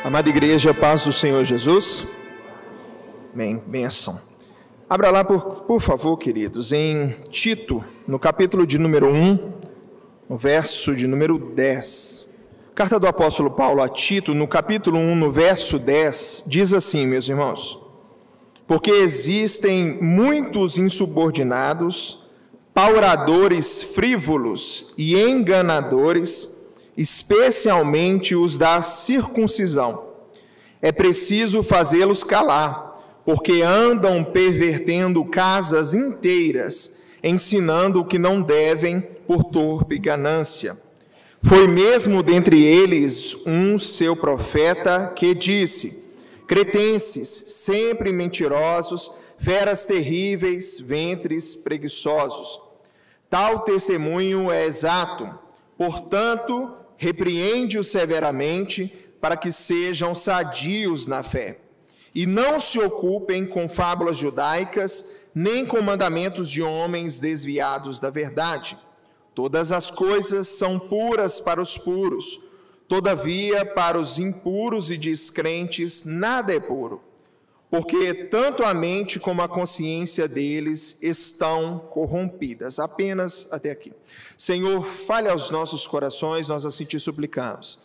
Amada igreja, paz do Senhor Jesus. Bem, benção. Abra lá, por favor, queridos, em Tito, no capítulo de número 1, no verso de número 10. Carta do apóstolo Paulo a Tito, no capítulo 1, no verso 10, diz assim, meus irmãos: porque existem muitos insubordinados, pauradores frívolos e enganadores, especialmente os da circuncisão. É preciso fazê-los calar, porque andam pervertendo casas inteiras, ensinando o que não devem por torpe ganância. Foi mesmo dentre eles um seu profeta que disse: cretenses, sempre mentirosos, feras terríveis, ventres preguiçosos. Tal testemunho é exato. Portanto, repreende-os severamente, para que sejam sadios na fé, e não se ocupem com fábulas judaicas, nem com mandamentos de homens desviados da verdade. Todas as coisas são puras para os puros, todavia para os impuros e descrentes nada é puro, porque tanto a mente como a consciência deles estão corrompidas. Apenas até aqui. Senhor, fale aos nossos corações, nós assim te suplicamos.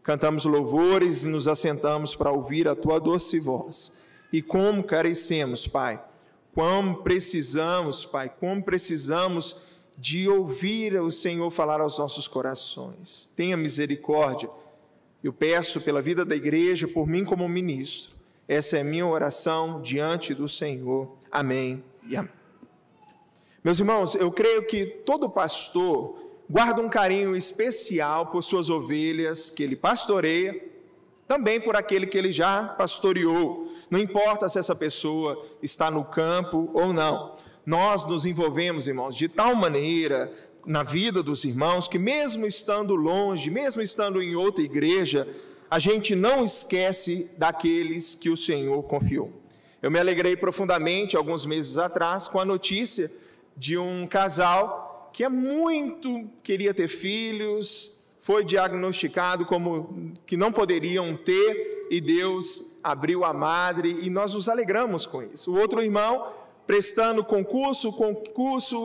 Cantamos louvores e nos assentamos para ouvir a tua doce voz. E como carecemos, Pai, como precisamos, Pai, como precisamos de ouvir o Senhor falar aos nossos corações. Tenha misericórdia. Eu peço pela vida da igreja, por mim como ministro. Essa é a minha oração diante do Senhor. Amém e amém. Meus irmãos, eu creio que todo pastor guarda um carinho especial por suas ovelhas que ele pastoreia, também por aquele que ele já pastoreou. Não importa se essa pessoa está no campo ou não. Nós nos envolvemos, irmãos, de tal maneira na vida dos irmãos que mesmo estando longe, mesmo estando em outra igreja, a gente não esquece daqueles que o Senhor confiou. Eu me alegrei profundamente, alguns meses atrás, com a notícia de um casal que queria ter filhos, foi diagnosticado como que não poderiam ter, e Deus abriu a madre, e nós nos alegramos com isso. O outro irmão, prestando concurso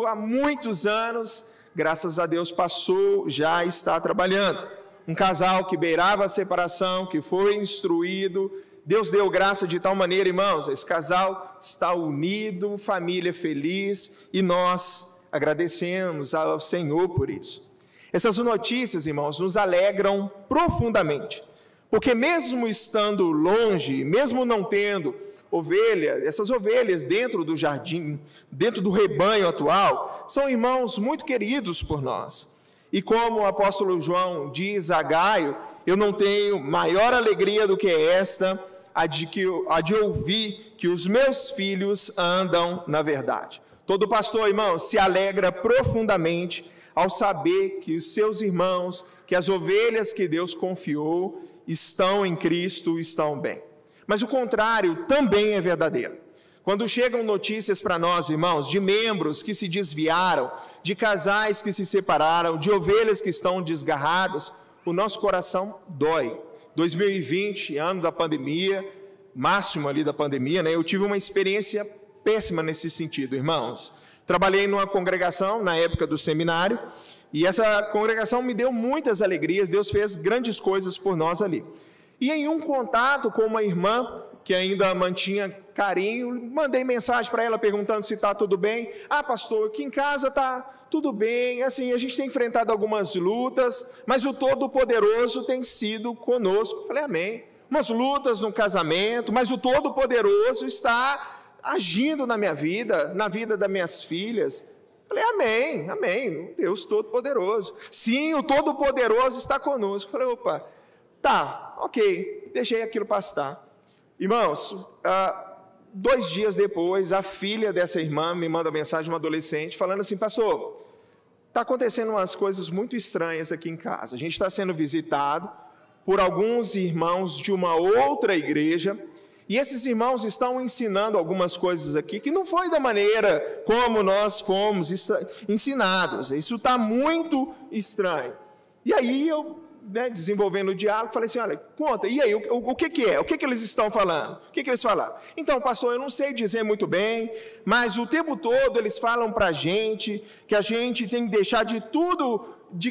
há muitos anos, graças a Deus passou, já está trabalhando. Um casal que beirava a separação, que foi instruído, Deus deu graça de tal maneira, irmãos, esse casal está unido, família feliz, e nós agradecemos ao Senhor por isso. Essas notícias, irmãos, nos alegram profundamente, porque mesmo estando longe, mesmo não tendo essas ovelhas dentro do jardim, dentro do rebanho atual, são irmãos muito queridos por nós. E como o apóstolo João diz a Gaio, eu não tenho maior alegria do que esta, a de ouvir que os meus filhos andam na verdade. Todo pastor, irmão, se alegra profundamente ao saber que os seus irmãos, que as ovelhas que Deus confiou, estão em Cristo, estão bem. Mas o contrário também é verdadeiro. Quando chegam notícias para nós, irmãos, de membros que se desviaram, de casais que se separaram, de ovelhas que estão desgarradas, o nosso coração dói. 2020, ano da pandemia, máximo ali da pandemia, né? Eu tive uma experiência péssima nesse sentido, irmãos. Trabalhei numa congregação na época do seminário, e essa congregação me deu muitas alegrias, Deus fez grandes coisas por nós ali. E em um contato com uma irmã, que ainda mantinha carinho, mandei mensagem para ela perguntando se está tudo bem. Ah, pastor, aqui em casa está tudo bem, assim, a gente tem enfrentado algumas lutas, mas o Todo-Poderoso tem sido conosco. Falei, amém. Umas lutas no casamento, mas o Todo-Poderoso está agindo na minha vida, na vida das minhas filhas. Falei, amém, amém, Deus Todo-Poderoso. Sim, o Todo-Poderoso está conosco. Falei, opa, tá, ok, deixei aquilo pastar. Irmãos, 2 dias depois, a filha dessa irmã me manda mensagem, uma adolescente, falando assim, pastor, está acontecendo umas coisas muito estranhas aqui em casa. A gente está sendo visitado por alguns irmãos de uma outra igreja, e esses irmãos estão ensinando algumas coisas aqui que não foi da maneira como nós fomos ensinados. Isso está muito estranho. E aí eu desenvolvendo o diálogo, falei assim, olha, conta, e aí, o que é? O que eles estão falando? O que eles falaram? Então, pastor, eu não sei dizer muito bem, mas o tempo todo eles falam para a gente que a gente tem que deixar de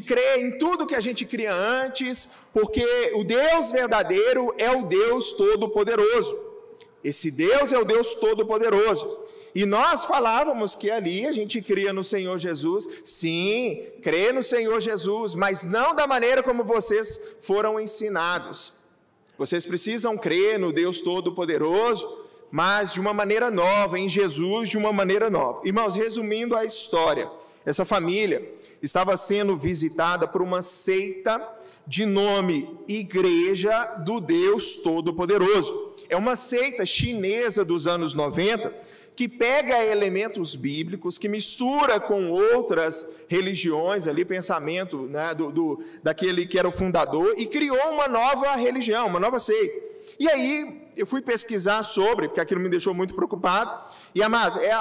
crer em tudo que a gente cria antes, porque o Deus verdadeiro é o Deus Todo-Poderoso. Esse Deus é o Deus Todo-Poderoso. E nós falávamos que ali a gente cria no Senhor Jesus. Sim, crê no Senhor Jesus, mas não da maneira como vocês foram ensinados. Vocês precisam crer no Deus Todo-Poderoso, mas de uma maneira nova, em Jesus de uma maneira nova. Irmãos, resumindo a história, essa família estava sendo visitada por uma seita de nome Igreja do Deus Todo-Poderoso. É uma seita chinesa dos anos 90, que pega elementos bíblicos, que mistura com outras religiões, ali, pensamento, né, daquele que era o fundador, e criou uma nova religião, uma nova seita. E aí, eu fui pesquisar sobre, porque aquilo me deixou muito preocupado, e amados, é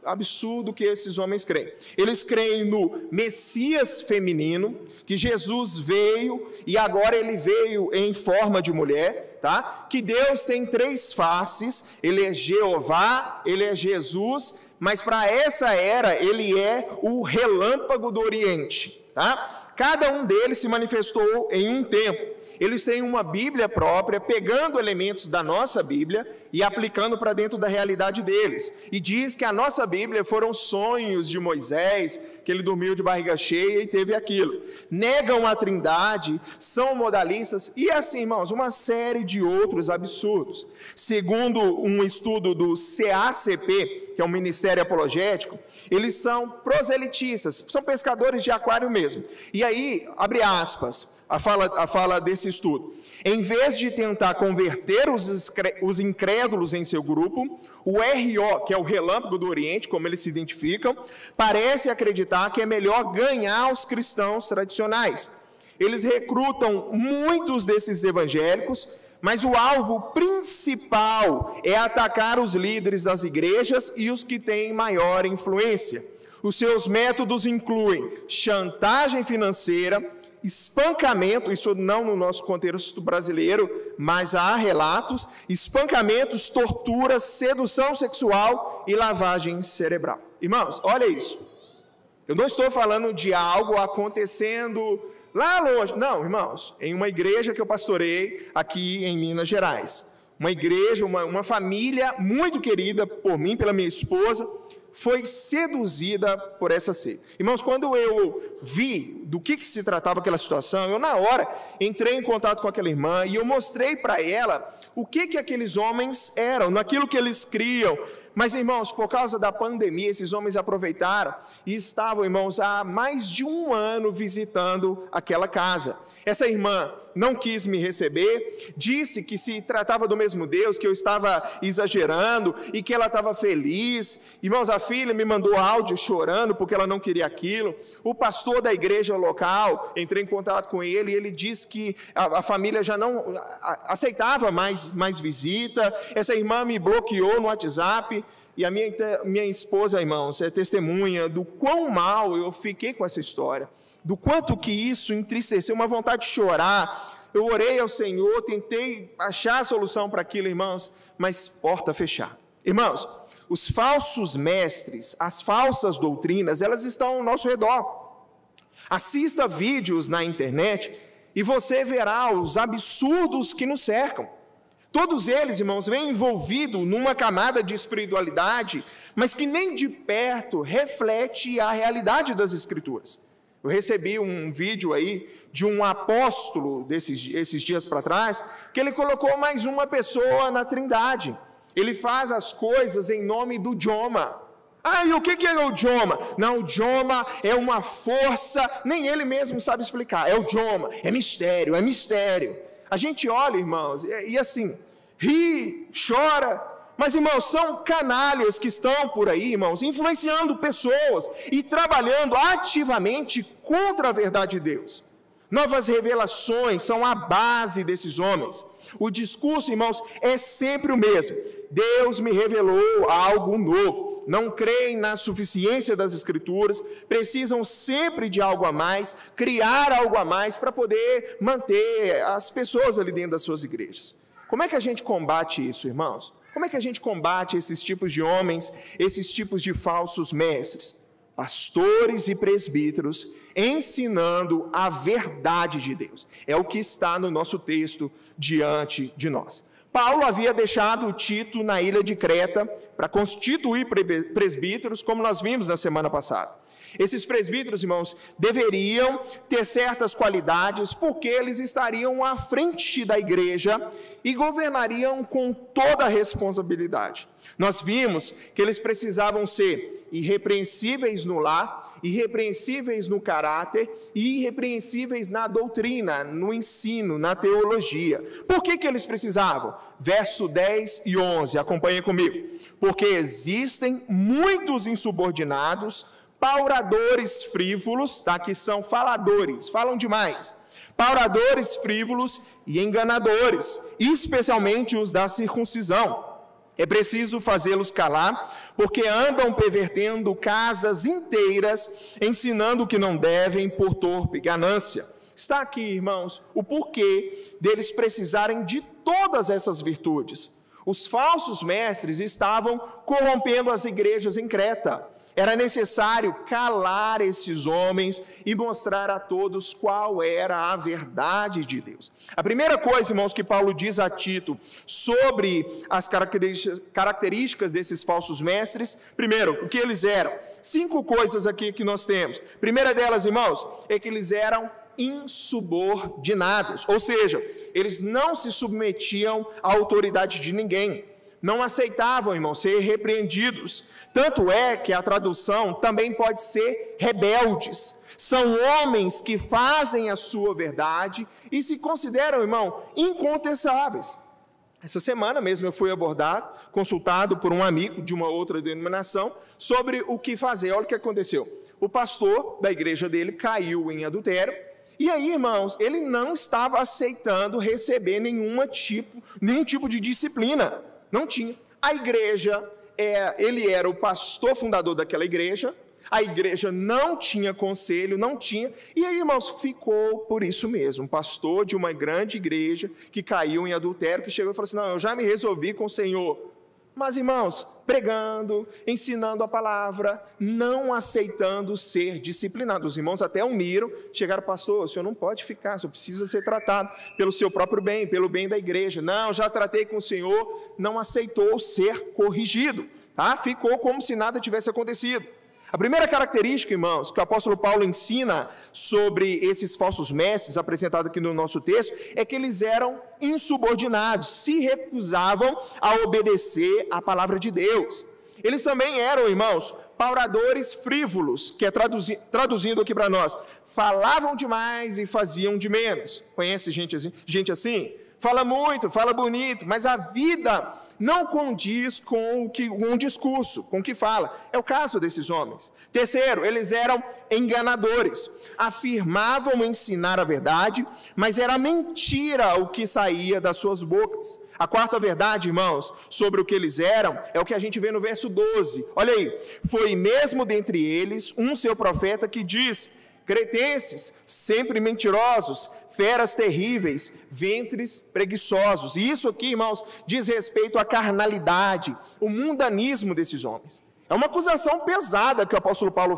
absurdo que esses homens creem. Eles creem no Messias feminino, que Jesus veio, e agora ele veio em forma de mulher, tá? Que Deus tem 3 faces, ele é Jeová, ele é Jesus, mas para essa era, ele é o relâmpago do Oriente, tá? Cada um deles se manifestou em um tempo. Eles têm uma Bíblia própria, pegando elementos da nossa Bíblia e aplicando para dentro da realidade deles. E diz que a nossa Bíblia foram sonhos de Moisés, que ele dormiu de barriga cheia e teve aquilo. Negam a Trindade, são modalistas e assim, irmãos, uma série de outros absurdos. Segundo um estudo do CACP, que é um Ministério Apologético, eles são proselitistas, são pescadores de aquário mesmo. E aí, abre aspas, a fala desse estudo. Em vez de tentar converter os incrédulos em seu grupo, o RO, que é o Relâmpago do Oriente, como eles se identificam, parece acreditar que é melhor ganhar os cristãos tradicionais. Eles recrutam muitos desses evangélicos, mas o alvo principal é atacar os líderes das igrejas e os que têm maior influência. Os seus métodos incluem chantagem financeira, espancamento, isso não no nosso contexto brasileiro, mas há relatos, espancamentos, torturas, sedução sexual e lavagem cerebral. Irmãos, olha isso. Eu não estou falando de algo acontecendo lá longe. Não, irmãos, em uma igreja que eu pastorei aqui em Minas Gerais. Uma igreja, uma família muito querida por mim, pela minha esposa, foi seduzida por essa seita. Irmãos, quando eu vi do que se tratava aquela situação, eu na hora entrei em contato com aquela irmã e eu mostrei para ela o que aqueles homens eram, naquilo que eles criam. Mas, irmãos, por causa da pandemia, esses homens aproveitaram e estavam, irmãos, há mais de 1 ano visitando aquela casa. Essa irmã não quis me receber, disse que se tratava do mesmo Deus, que eu estava exagerando e que ela estava feliz. Irmãos, a filha me mandou áudio chorando porque ela não queria aquilo. O pastor da igreja local, entrei em contato com ele e ele disse que a família já não aceitava mais visita. Essa irmã me bloqueou no WhatsApp. E a minha esposa, irmãos, é testemunha do quão mal eu fiquei com essa história, do quanto que isso entristeceu, uma vontade de chorar. Eu orei ao Senhor, tentei achar a solução para aquilo, irmãos, mas porta fechada. Irmãos, os falsos mestres, as falsas doutrinas, elas estão ao nosso redor. Assista vídeos na internet e você verá os absurdos que nos cercam. Todos eles, irmãos, vêm envolvidos numa camada de espiritualidade, mas que nem de perto reflete a realidade das Escrituras. Eu recebi um vídeo aí de um apóstolo esses dias para trás, que ele colocou mais uma pessoa na Trindade. Ele faz as coisas em nome do Joma. Ah, e o que é o Joma? Não, o Joma é uma força, nem ele mesmo sabe explicar. É o Joma, é mistério, é mistério. A gente olha, irmãos, e assim, ri, chora, mas, irmãos, são canalhas que estão por aí, irmãos, influenciando pessoas e trabalhando ativamente contra a verdade de Deus. Novas revelações são a base desses homens. O discurso, irmãos, é sempre o mesmo. Deus me revelou algo novo. não creem na suficiência das Escrituras, precisam sempre de algo a mais, criar algo a mais para poder manter as pessoas ali dentro das suas igrejas. Como é que a gente combate isso, irmãos? Como é que a gente combate esses tipos de homens, esses tipos de falsos mestres? Pastores e presbíteros ensinando a verdade de Deus. É o que está no nosso texto diante de nós. Paulo havia deixado Tito na ilha de Creta para constituir presbíteros, como nós vimos na semana passada. Esses presbíteros, irmãos, deveriam ter certas qualidades, porque eles estariam à frente da igreja e governariam com toda a responsabilidade. Nós vimos que eles precisavam ser irrepreensíveis no lar, irrepreensíveis no caráter e irrepreensíveis na doutrina, no ensino, na teologia. Por que eles precisavam? Verso 10 e 11, acompanhem comigo. Porque existem muitos insubordinados, pauradores frívolos, tá? Que são faladores, falam demais. Pauradores frívolos e enganadores, especialmente os da circuncisão. É preciso fazê-los calar, porque andam pervertendo casas inteiras, ensinando o que não devem por torpe ganância. Está aqui, irmãos, o porquê deles precisarem de todas essas virtudes. Os falsos mestres estavam corrompendo as igrejas em Creta. Era necessário calar esses homens e mostrar a todos qual era a verdade de Deus. A primeira coisa, irmãos, que Paulo diz a Tito sobre as características desses falsos mestres, primeiro, o que eles eram. 5 coisas aqui que nós temos. Primeira delas, irmãos, é que eles eram insubordinados, ou seja, eles não se submetiam à autoridade de ninguém. Não aceitavam, irmão, ser repreendidos. Tanto é que a tradução também pode ser rebeldes. São homens que fazem a sua verdade e se consideram, irmão, incontestáveis. Essa semana mesmo eu fui abordado, consultado por um amigo de uma outra denominação sobre o que fazer. Olha o que aconteceu. O pastor da igreja dele caiu em adultério. E aí, irmãos, ele não estava aceitando receber nenhum tipo de disciplina. Não tinha. A igreja, ele era o pastor fundador daquela igreja, a igreja não tinha conselho, não tinha, e aí, irmãos, ficou por isso mesmo, um pastor de uma grande igreja que caiu em adultério, que chegou e falou assim, não, eu já me resolvi com o Senhor. Mas, irmãos, pregando, ensinando a palavra, não aceitando ser disciplinado. Os irmãos até uniram, chegaram, pastor, o senhor não pode ficar, o senhor precisa ser tratado pelo seu próprio bem, pelo bem da igreja. Não, já tratei com o senhor, não aceitou ser corrigido, tá? Ficou como se nada tivesse acontecido. A primeira característica, irmãos, que o apóstolo Paulo ensina sobre esses falsos mestres, apresentado aqui no nosso texto, é que eles eram insubordinados, se recusavam a obedecer à palavra de Deus. Eles também eram, irmãos, pauradores frívolos, que é traduzindo aqui para nós, falavam demais e faziam de menos. Conhece gente assim? Fala muito, fala bonito, mas a vida não condiz com um discurso, com o que fala. É o caso desses homens. Terceiro, eles eram enganadores. Afirmavam ensinar a verdade, mas era mentira o que saía das suas bocas. A quarta verdade, irmãos, sobre o que eles eram, é o que a gente vê no verso 12. Olha aí. Foi mesmo dentre eles um seu profeta que diz: cretenses, sempre mentirosos, feras terríveis, ventres preguiçosos. E isso aqui, irmãos, diz respeito à carnalidade, o mundanismo desses homens. É uma acusação pesada que o apóstolo Paulo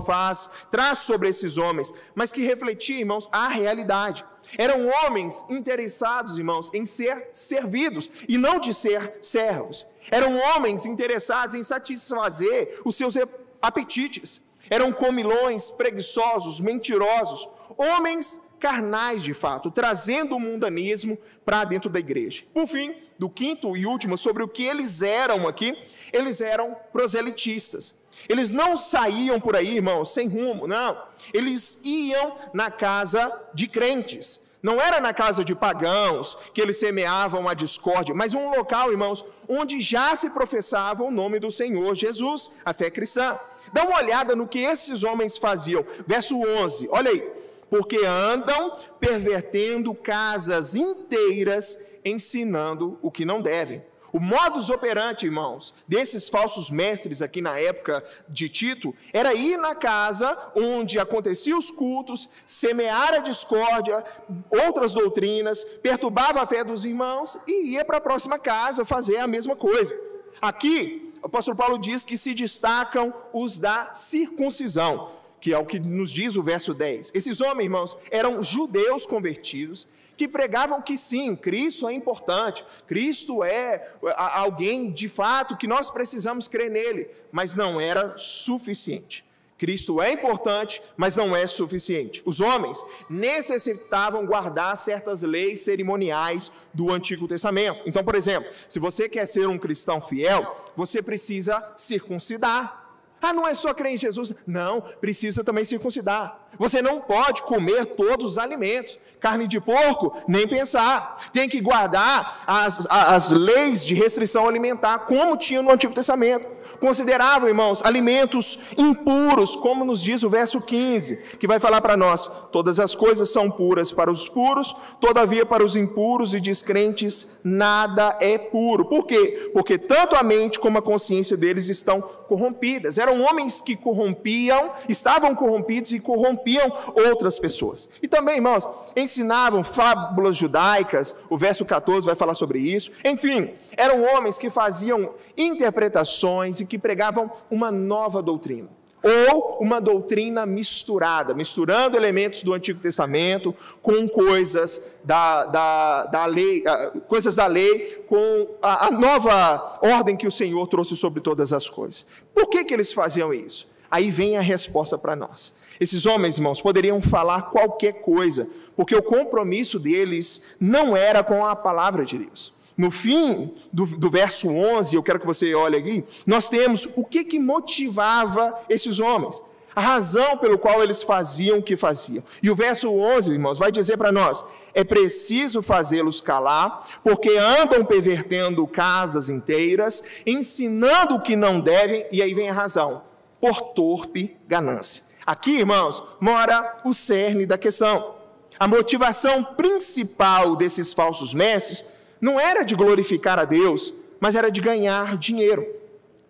traz sobre esses homens, mas que refletia, irmãos, a realidade. Eram homens interessados, irmãos, em ser servidos e não de ser servos. Eram homens interessados em satisfazer os seus apetites. Eram comilões, preguiçosos, mentirosos, homens carnais de fato, trazendo o mundanismo para dentro da igreja. Por fim, do quinto e último, sobre o que eles eram aqui, eles eram proselitistas. Eles não saíam por aí, irmãos, sem rumo, não. Eles iam na casa de crentes. Não era na casa de pagãos que eles semeavam a discórdia, mas um local, irmãos, onde já se professava o nome do Senhor Jesus, a fé cristã. Dá uma olhada no que esses homens faziam. Verso 11, olha aí. Porque andam pervertendo casas inteiras, ensinando o que não devem. O modus operandi, irmãos, desses falsos mestres aqui na época de Tito, era ir na casa onde aconteciam os cultos, semear a discórdia, outras doutrinas, perturbava a fé dos irmãos e ia para a próxima casa fazer a mesma coisa. Aqui, o apóstolo Paulo diz que se destacam os da circuncisão, que é o que nos diz o verso 10. Esses homens, irmãos, eram judeus convertidos, que pregavam que sim, Cristo é importante, Cristo é alguém de fato que nós precisamos crer nele, mas não era suficiente. Cristo é importante, mas não é suficiente. Os homens necessitavam guardar certas leis cerimoniais do Antigo Testamento. Então, por exemplo, se você quer ser um cristão fiel, você precisa circuncidar. Ah, não é só crer em Jesus. Não, precisa também circuncidar. Você não pode comer todos os alimentos. Carne de porco, nem pensar. Tem que guardar as leis de restrição alimentar, como tinha no Antigo Testamento. Consideravam, irmãos, alimentos impuros, como nos diz o verso 15, que vai falar para nós: todas as coisas são puras para os puros, todavia para os impuros e descrentes nada é puro. Por quê? Porque tanto a mente como a consciência deles estão corrompidas. Eram homens que corrompiam, estavam corrompidos e corrompiam outras pessoas. E também, irmãos, ensinavam fábulas judaicas, o verso 14 vai falar sobre isso. Enfim, eram homens que faziam interpretações e que pregavam uma nova doutrina, ou uma doutrina misturada, misturando elementos do Antigo Testamento com coisas da lei, com a nova ordem que o Senhor trouxe sobre todas as coisas. Por que eles faziam isso? Aí vem a resposta para nós. Esses homens, irmãos, poderiam falar qualquer coisa, porque o compromisso deles não era com a palavra de Deus. No fim do verso 11, eu quero que você olhe aqui, nós temos o que motivava esses homens, a razão pelo qual eles faziam o que faziam. E o verso 11, irmãos, vai dizer para nós: é preciso fazê-los calar, porque andam pervertendo casas inteiras, ensinando o que não devem, e aí vem a razão, por torpe ganância. Aqui, irmãos, mora o cerne da questão. A motivação principal desses falsos mestres não era de glorificar a Deus, mas era de ganhar dinheiro.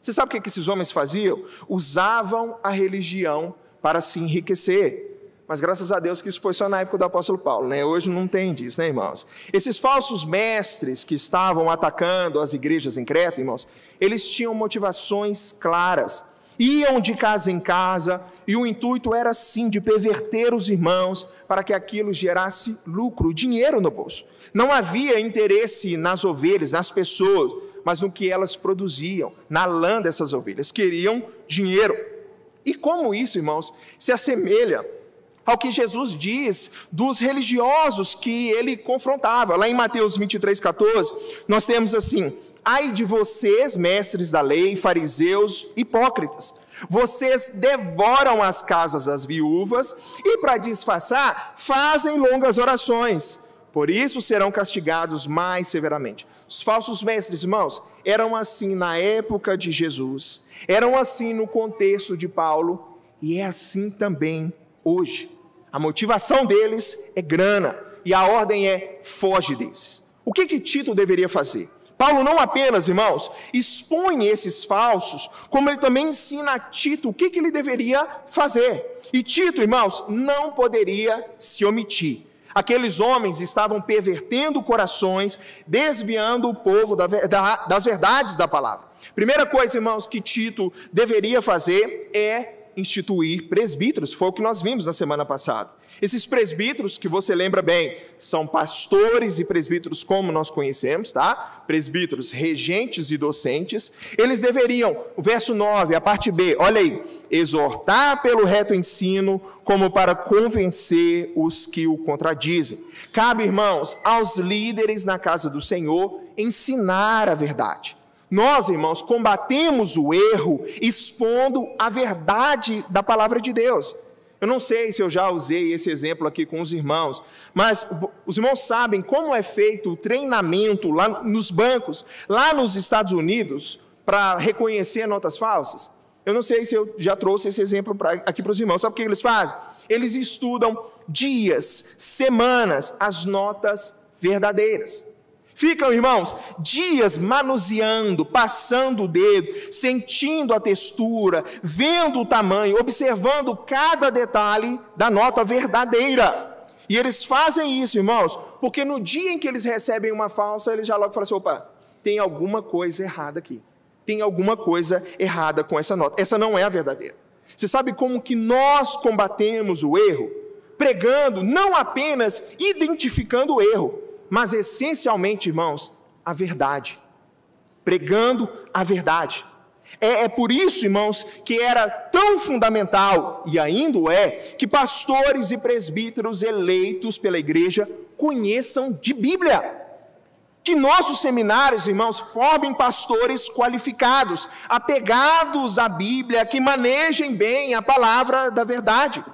Você sabe o que esses homens faziam? Usavam a religião para se enriquecer. Mas graças a Deus que isso foi só na época do apóstolo Paulo, né? Hoje não tem disso, né, irmãos? Esses falsos mestres que estavam atacando as igrejas em Creta, irmãos, eles tinham motivações claras. Iam de casa em casa, e o intuito era sim de perverter os irmãos para que aquilo gerasse lucro, dinheiro no bolso. Não havia interesse nas ovelhas, nas pessoas, mas no que elas produziam, na lã dessas ovelhas. Queriam dinheiro. E como isso, irmãos, se assemelha ao que Jesus diz dos religiosos que ele confrontava. Lá em Mateus 23:14, nós temos assim: ai de vocês, mestres da lei, fariseus, hipócritas, vocês devoram as casas das viúvas e, para disfarçar, fazem longas orações. Por isso serão castigados mais severamente. Os falsos mestres, irmãos, eram assim na época de Jesus, eram assim no contexto de Paulo, e é assim também hoje. A motivação deles é grana, e a ordem é: foge deles. O que Tito deveria fazer? Paulo não apenas, irmãos, expõe esses falsos, como ele também ensina a Tito o que ele deveria fazer. E Tito, irmãos, não poderia se omitir. Aqueles homens estavam pervertendo corações, desviando o povo das verdades da palavra. Primeira coisa, irmãos, que Tito deveria fazer é instituir presbíteros. Foi o que nós vimos na semana passada. Esses presbíteros, que você lembra bem, são pastores e presbíteros como nós conhecemos, tá? Presbíteros regentes e docentes. Eles deveriam, o verso 9, a parte B, olha aí, exortar pelo reto ensino, como para convencer os que o contradizem. Cabe, irmãos, aos líderes na casa do Senhor ensinar a verdade. Nós, irmãos, combatemos o erro expondo a verdade da palavra de Deus. Eu não sei se eu já usei esse exemplo aqui com os irmãos, mas os irmãos sabem como é feito o treinamento lá nos bancos, lá nos Estados Unidos, para reconhecer notas falsas? Eu não sei se eu já trouxe esse exemplo aqui para os irmãos. Sabe o que eles fazem? Eles estudam dias, semanas, as notas verdadeiras. Ficam, irmãos, dias manuseando, passando o dedo, sentindo a textura, vendo o tamanho, observando cada detalhe da nota verdadeira. E eles fazem isso, irmãos, porque no dia em que eles recebem uma falsa, eles já logo falam assim, opa, tem alguma coisa errada aqui. Tem alguma coisa errada com essa nota. Essa não é a verdadeira. Você sabe como que nós combatemos o erro? Pregando, não apenas identificando o erro, mas essencialmente, irmãos, a verdade. Pregando a verdade. É por isso, irmãos, que era tão fundamental, e ainda é, que pastores e presbíteros eleitos pela igreja conheçam de Bíblia. Que nossos seminários, irmãos, formem pastores qualificados, apegados à Bíblia, que manejem bem a palavra da verdade.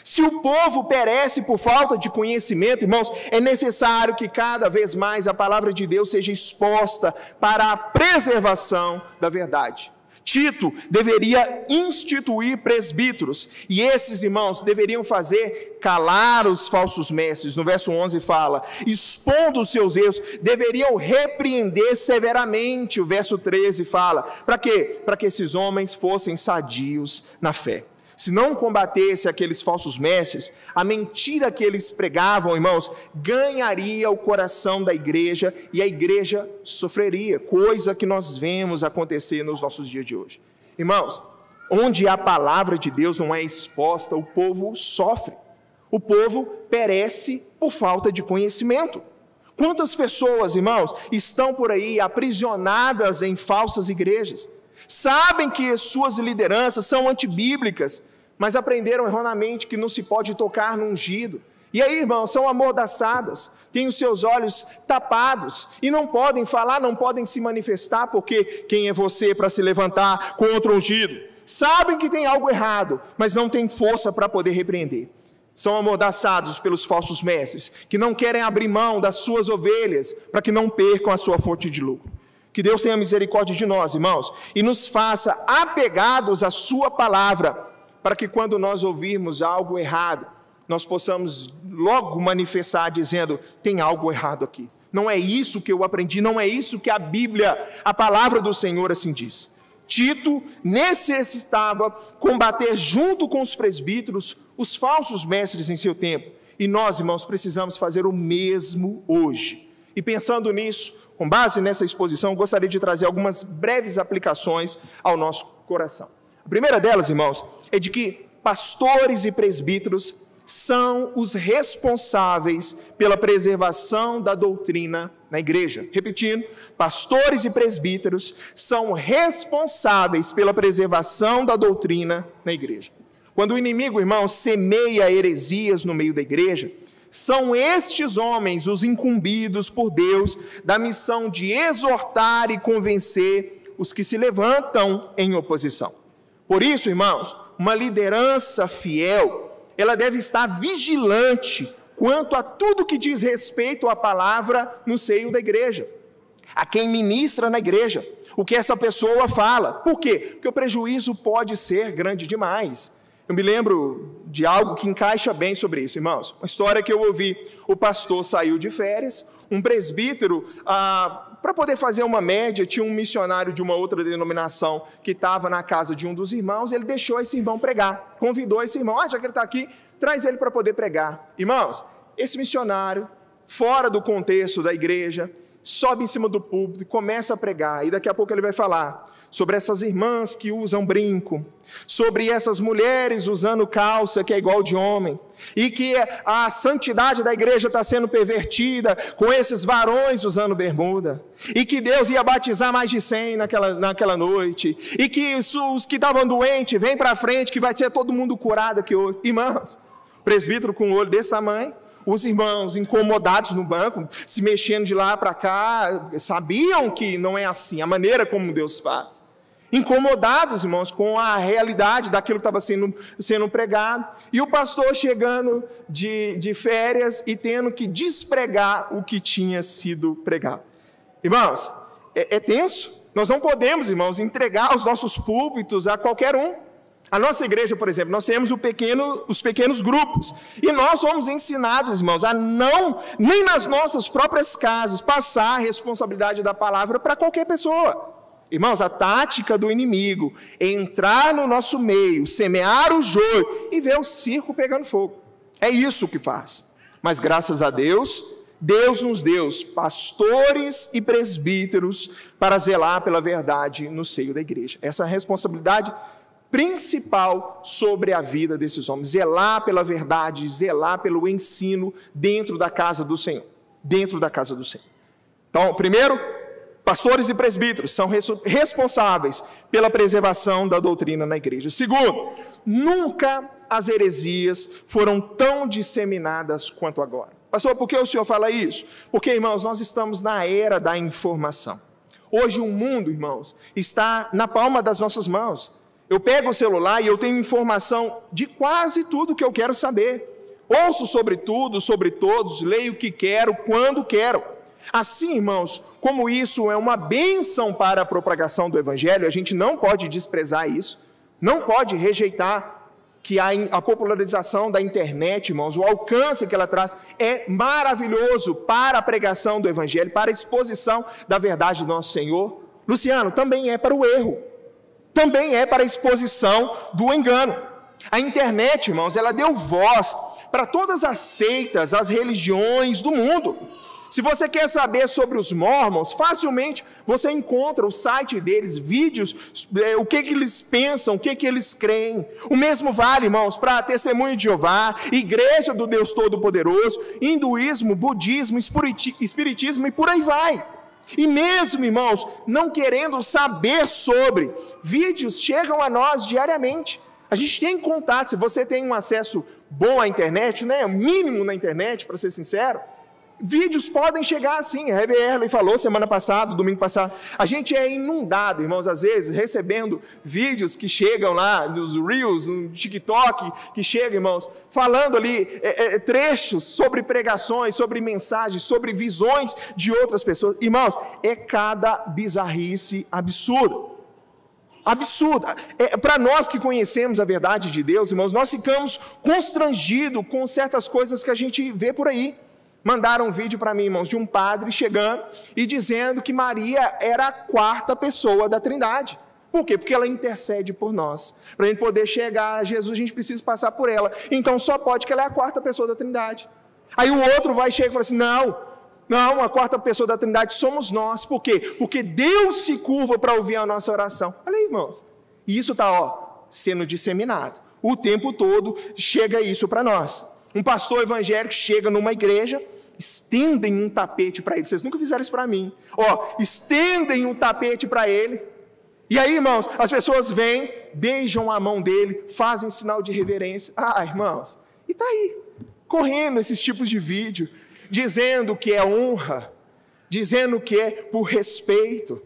Se o povo perece por falta de conhecimento, irmãos, é necessário que cada vez mais a palavra de Deus seja exposta para a preservação da verdade. Tito deveria instituir presbíteros, e esses irmãos deveriam fazer calar os falsos mestres. No verso 11 fala, expondo os seus erros, deveriam repreender severamente. O verso 13 fala, para quê? Para que esses homens fossem sadios na fé. Se não combatesse aqueles falsos mestres, a mentira que eles pregavam, irmãos, ganharia o coração da igreja e a igreja sofreria, coisa que nós vemos acontecer nos nossos dias de hoje. Irmãos, onde a palavra de Deus não é exposta, o povo sofre, o povo perece por falta de conhecimento. Quantas pessoas, irmãos, estão por aí aprisionadas em falsas igrejas? Sabem que suas lideranças são antibíblicas, mas aprenderam erroneamente que não se pode tocar no ungido. E aí, irmãos, são amordaçadas, têm os seus olhos tapados, e não podem falar, não podem se manifestar, porque quem é você para se levantar contra o ungido? Sabem que tem algo errado, mas não têm força para poder repreender. São amordaçados pelos falsos mestres, que não querem abrir mão das suas ovelhas, para que não percam a sua fonte de lucro. Que Deus tenha misericórdia de nós, irmãos, e nos faça apegados à sua palavra, para que quando nós ouvirmos algo errado, nós possamos logo manifestar dizendo, tem algo errado aqui. Não é isso que eu aprendi, não é isso que a Bíblia, a palavra do Senhor assim diz. Tito necessitava combater junto com os presbíteros os falsos mestres em seu tempo. E nós, irmãos, precisamos fazer o mesmo hoje. E pensando nisso, com base nessa exposição, gostaria de trazer algumas breves aplicações ao nosso coração. A primeira delas, irmãos, é de que pastores e presbíteros são os responsáveis pela preservação da doutrina na igreja. Repetindo, pastores e presbíteros são responsáveis pela preservação da doutrina na igreja. Quando o inimigo, irmãos, semeia heresias no meio da igreja, são estes homens os incumbidos por Deus da missão de exortar e convencer os que se levantam em oposição. Por isso, irmãos, uma liderança fiel, ela deve estar vigilante quanto a tudo que diz respeito à palavra no seio da igreja, a quem ministra na igreja, o que essa pessoa fala. Por quê? Porque o prejuízo pode ser grande demais. Eu me lembro de algo que encaixa bem sobre isso, irmãos. Uma história que eu ouvi, o pastor saiu de férias, um presbítero, para poder fazer uma média, tinha um missionário de uma outra denominação que estava na casa de um dos irmãos, ele deixou esse irmão pregar, convidou esse irmão, já que ele está aqui, traz ele para poder pregar. Irmãos, esse missionário, fora do contexto da igreja, sobe em cima do púlpito e começa a pregar, e daqui a pouco ele vai falar sobre essas irmãs que usam brinco, sobre essas mulheres usando calça que é igual de homem, e que a santidade da igreja está sendo pervertida com esses varões usando bermuda, e que Deus ia batizar mais de 100 naquela noite, e que os que estavam doentes, vem para frente que vai ser todo mundo curado aqui hoje. Irmãos, presbítero com o olho desse tamanho, os irmãos incomodados no banco, se mexendo de lá para cá, sabiam que não é assim, a maneira como Deus faz. Incomodados, irmãos, com a realidade daquilo que estava sendo pregado. E o pastor chegando de férias e tendo que despregar o que tinha sido pregado. Irmãos, é tenso. Nós não podemos, irmãos, entregar os nossos púlpitos a qualquer um. A nossa igreja, por exemplo, nós temos os pequenos grupos. E nós somos ensinados, irmãos, a não, nem nas nossas próprias casas, passar a responsabilidade da palavra para qualquer pessoa. Irmãos, a tática do inimigo é entrar no nosso meio, semear o joio e ver o circo pegando fogo. É isso que faz. Mas graças a Deus, Deus nos deu pastores e presbíteros para zelar pela verdade no seio da igreja. Essa é a responsabilidade principal sobre a vida desses homens. Zelar pela verdade, zelar pelo ensino dentro da casa do Senhor. Dentro da casa do Senhor. Então, primeiro, pastores e presbíteros são responsáveis pela preservação da doutrina na igreja. Segundo, nunca as heresias foram tão disseminadas quanto agora. Pastor, por que o senhor fala isso? Porque, irmãos, nós estamos na era da informação. Hoje o mundo, irmãos, está na palma das nossas mãos. Eu pego o celular e eu tenho informação de quase tudo que eu quero saber. Ouço sobre tudo, sobre todos, leio o que quero, quando quero. Assim, irmãos, como isso é uma bênção para a propagação do Evangelho, a gente não pode desprezar isso, não pode rejeitar que a popularização da internet, irmãos, o alcance que ela traz é maravilhoso para a pregação do Evangelho, para a exposição da verdade do nosso Senhor. Luciano, também é para o erro, também é para a exposição do engano. A internet, irmãos, ela deu voz para todas as seitas, as religiões do mundo. Se você quer saber sobre os Mormons, facilmente você encontra o site deles, vídeos, o que eles pensam, o que eles creem. O mesmo vale, irmãos, para Testemunho de Jeová, Igreja do Deus Todo-Poderoso, hinduísmo, budismo, espiritismo e por aí vai. E mesmo, irmãos, não querendo saber sobre, vídeos chegam a nós diariamente. A gente tem contato, se você tem um acesso bom à internet, né, o mínimo na internet, para ser sincero, vídeos podem chegar assim. A Hebe Erley falou semana passada, domingo passado. A gente é inundado, irmãos, às vezes, recebendo vídeos que chegam lá nos Reels, no TikTok, que chegam, irmãos, falando ali trechos sobre pregações, sobre mensagens, sobre visões de outras pessoas. Irmãos, é cada bizarrice absurda. Absurda. Para nós que conhecemos a verdade de Deus, irmãos, nós ficamos constrangidos com certas coisas que a gente vê por aí. Mandaram um vídeo para mim, irmãos, de um padre chegando e dizendo que Maria era a quarta pessoa da Trindade. Por quê? Porque ela intercede por nós. Para a gente poder chegar a Jesus, a gente precisa passar por ela. Então só pode que ela é a quarta pessoa da Trindade. Aí o outro vai chegar e fala assim, não, a quarta pessoa da Trindade somos nós. Por quê? Porque Deus se curva para ouvir a nossa oração. Olha aí, irmãos. E isso está sendo disseminado. O tempo todo chega isso para nós. Um pastor evangélico chega numa igreja, estendem um tapete para ele. Vocês nunca fizeram isso para mim. Estendem um tapete para ele. E aí, irmãos, as pessoas vêm, beijam a mão dele, fazem sinal de reverência. Irmãos, e está aí, correndo esses tipos de vídeo, dizendo que é honra, dizendo que é por respeito.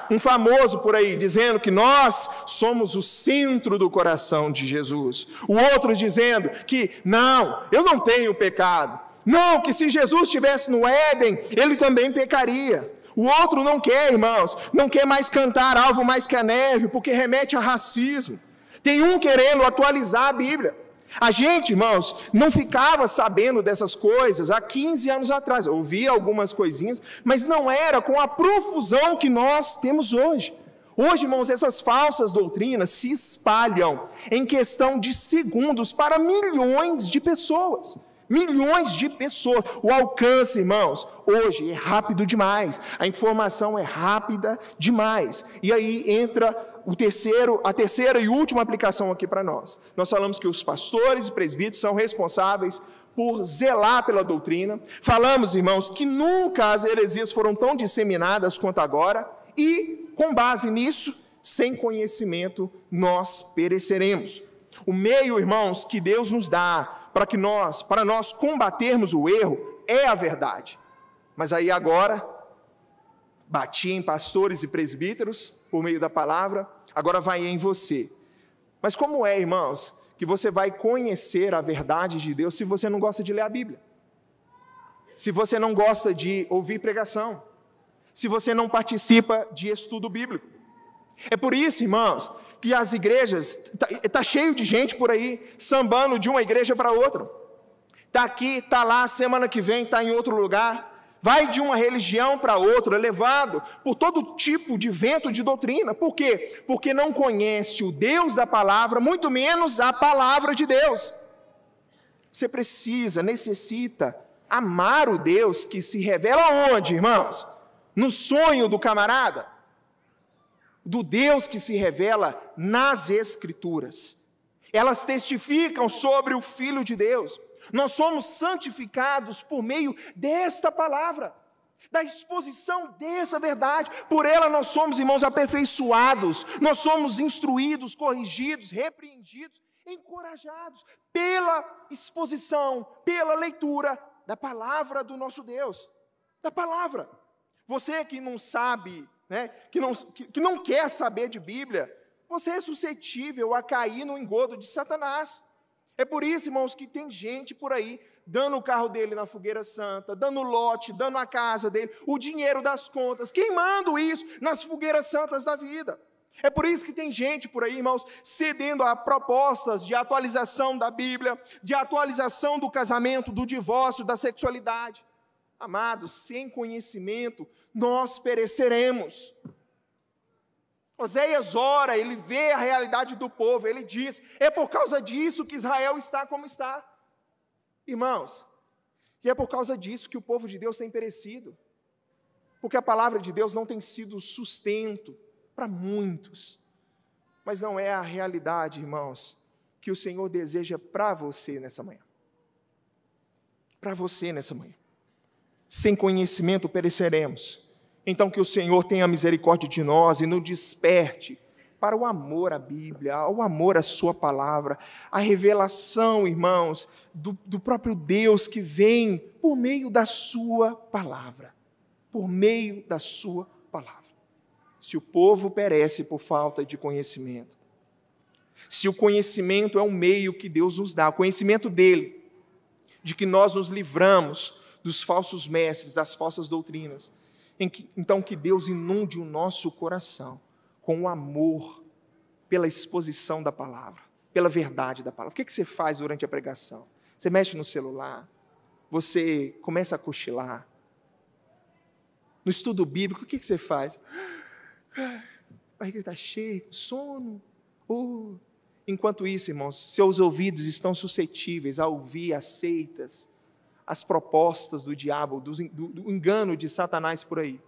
Um famoso por aí, dizendo que nós somos o centro do coração de Jesus. O outro dizendo que, não, eu não tenho pecado. Não, que se Jesus estivesse no Éden, ele também pecaria. O outro não quer, irmãos, não quer mais cantar alvo mais que a neve, porque remete a racismo. Tem um querendo atualizar a Bíblia. A gente, irmãos, não ficava sabendo dessas coisas há 15 anos atrás. Eu ouvia algumas coisinhas, mas não era com a profusão que nós temos hoje. Hoje, irmãos, essas falsas doutrinas se espalham em questão de segundos para milhões de pessoas. Milhões de pessoas. O alcance, irmãos, hoje é rápido demais. A informação é rápida demais. E aí entra a terceira e última aplicação aqui para nós. Nós falamos que os pastores e presbíteros são responsáveis por zelar pela doutrina. Falamos, irmãos, que nunca as heresias foram tão disseminadas quanto agora. E, com base nisso, sem conhecimento, nós pereceremos. O meio, irmãos, que Deus nos dá para nós combatermos o erro é a verdade. Mas aí agora, bati em pastores e presbíteros por meio da palavra, agora vai em você. Mas como é, irmãos, que você vai conhecer a verdade de Deus se você não gosta de ler a Bíblia? Se você não gosta de ouvir pregação? Se você não participa de estudo bíblico? É por isso, irmãos, que as igrejas, tá cheio de gente por aí, sambando de uma igreja para outra. Está aqui, está lá, semana que vem está em outro lugar. Vai de uma religião para outra, levado por todo tipo de vento de doutrina. Por quê? Porque não conhece o Deus da palavra, muito menos a palavra de Deus. Você necessita amar o Deus que se revela onde, irmãos? No sonho do camarada. Do Deus que se revela nas Escrituras. Elas testificam sobre o Filho de Deus. Nós somos santificados por meio desta palavra, da exposição dessa verdade. Por ela nós somos, irmãos, aperfeiçoados, nós somos instruídos, corrigidos, repreendidos, encorajados pela exposição, pela leitura da palavra do nosso Deus, da palavra. Você que não sabe, que não quer saber de Bíblia, você é suscetível a cair no engodo de Satanás. É por isso, irmãos, que tem gente por aí dando o carro dele na fogueira santa, dando lote, dando a casa dele, o dinheiro das contas, queimando isso nas fogueiras santas da vida. É por isso que tem gente por aí, irmãos, cedendo a propostas de atualização da Bíblia, de atualização do casamento, do divórcio, da sexualidade. Amados, sem conhecimento, nós pereceremos. Oséias ora, ele vê a realidade do povo, ele diz, é por causa disso que Israel está como está. Irmãos, e é por causa disso que o povo de Deus tem perecido, porque a palavra de Deus não tem sido sustento para muitos, mas não é a realidade, irmãos, que o Senhor deseja para você nessa manhã. Para você nessa manhã. Sem conhecimento pereceremos. Então que o Senhor tenha misericórdia de nós e nos desperte para o amor à Bíblia, o amor à sua palavra, a revelação, irmãos, do próprio Deus que vem por meio da sua palavra, por meio da sua palavra. Se o povo perece por falta de conhecimento, se o conhecimento é um meio que Deus nos dá, o conhecimento dele, de que nós nos livramos dos falsos mestres, das falsas doutrinas, então que Deus inunde o nosso coração com o amor pela exposição da palavra, pela verdade da palavra. O que você faz durante a pregação? Você mexe no celular? Você começa a cochilar? No estudo bíblico, o que você faz? A barriga está cheia, sono. Enquanto isso, irmãos, seus ouvidos estão suscetíveis a ouvir as seitas, as propostas do diabo, do engano de Satanás por aí.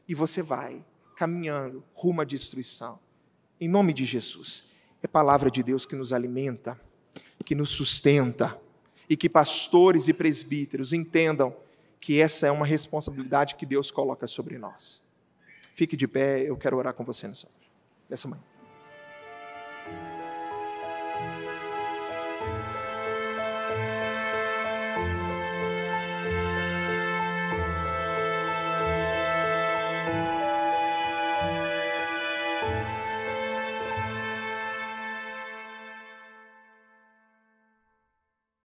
E você vai caminhando rumo à destruição. Em nome de Jesus. É a palavra de Deus que nos alimenta, que nos sustenta, e que pastores e presbíteros entendam que essa é uma responsabilidade que Deus coloca sobre nós. Fique de pé, eu quero orar com você nessa manhã.